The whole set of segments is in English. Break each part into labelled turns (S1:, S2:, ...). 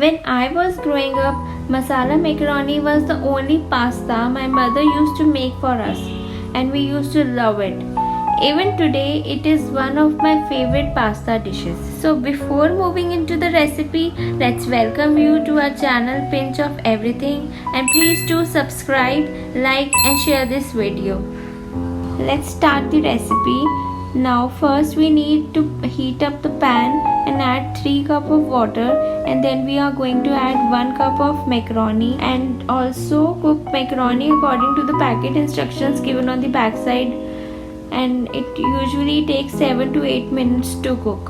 S1: When I was growing up, masala macaroni was the only pasta my mother used to make for us, and we used to love it. Even today, it is one of my favorite pasta dishes. So before moving into the recipe, let's welcome you to our channel Pinch of Everything, and please do subscribe, like and share this video. Let's start the recipe. Now first we need to heat up the pan and add 3 cups of water, and then we are going to add 1 cup of macaroni, and also cook macaroni according to the packet instructions given on the back side, and it usually takes 7 to 8 minutes to cook.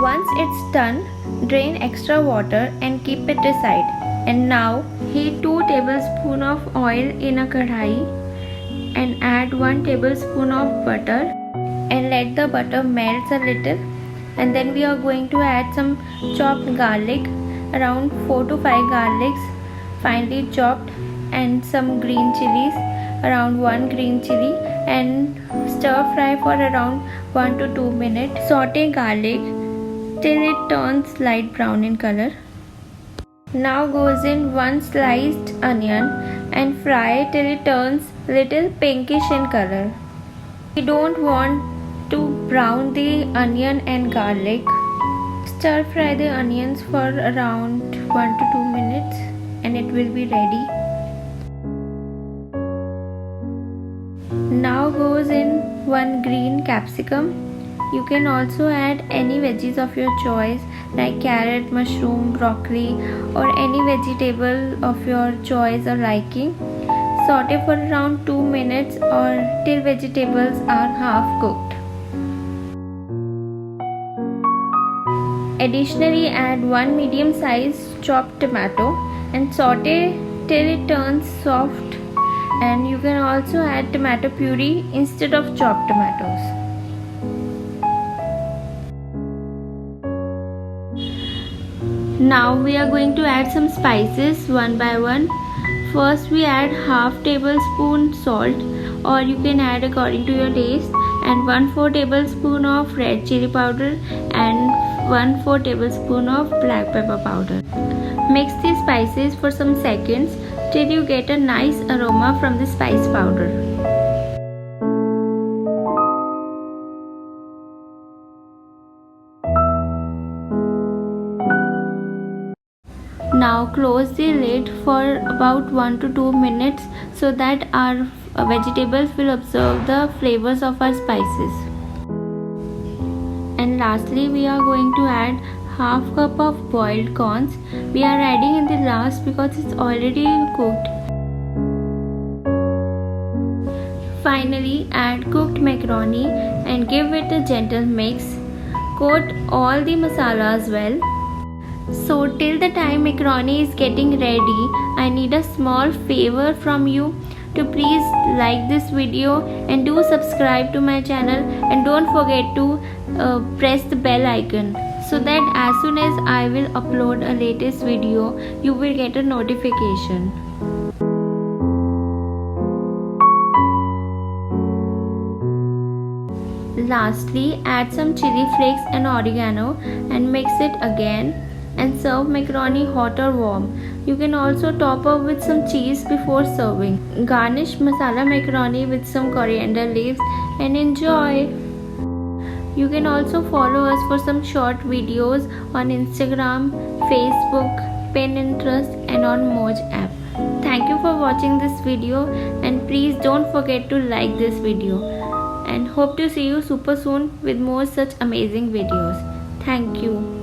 S1: Once it's done, drain extra water and keep it aside. And now heat 2 tablespoons of oil in a kadhai and add 1 tablespoon of butter and let the butter melt a little, and then we are going to add some chopped garlic, around 4 to 5 garlics finely chopped, and some green chilies, around 1 green chili, and stir fry for around 1 to 2 minutes. Saute garlic till it turns light brown in color. Now goes in 1 sliced onion and fry till it turns little pinkish in color. We don't want to brown the onion and garlic. Stir fry the onions for around 1 to 2 minutes and it will be ready. Now goes in 1 green capsicum. You can also add any veggies of your choice like carrot, mushroom, broccoli, or any vegetable of your choice or liking. Saute for around 2 minutes or till vegetables are half cooked. Additionally, add 1 medium-sized chopped tomato and saute till it turns soft, and you can also add tomato puree instead of chopped tomatoes. Now we are going to add some spices one by one. First we add half tablespoon salt, or you can add according to your taste, and 1/4 tablespoon of red chilli powder and 1/4 tablespoon of black pepper powder. Mix the spices for some seconds till you get a nice aroma from the spice powder. Now close the lid for about 1 to 2 minutes so that our vegetables will absorb the flavors of our spices. And lastly, we are going to add half cup of boiled corns. We are adding in the last because it's already cooked. Finally, add cooked macaroni and give it a gentle mix. Coat all the masalas well. So till the time macaroni is getting ready, I need a small favor from you to please like this video and do subscribe to my channel, and don't forget to press the bell icon so that as soon as I will upload a latest video, you will get a notification. Lastly, add some chili flakes and oregano and mix it again, and serve macaroni hot or warm. You can also top up with some cheese before serving. Garnish masala macaroni with some coriander leaves and enjoy. You can also follow us for some short videos on Instagram, Facebook, Pinterest and on Moj app. Thank you for watching this video, and please don't forget to like this video, and hope to see you super soon with more such amazing videos. Thank you.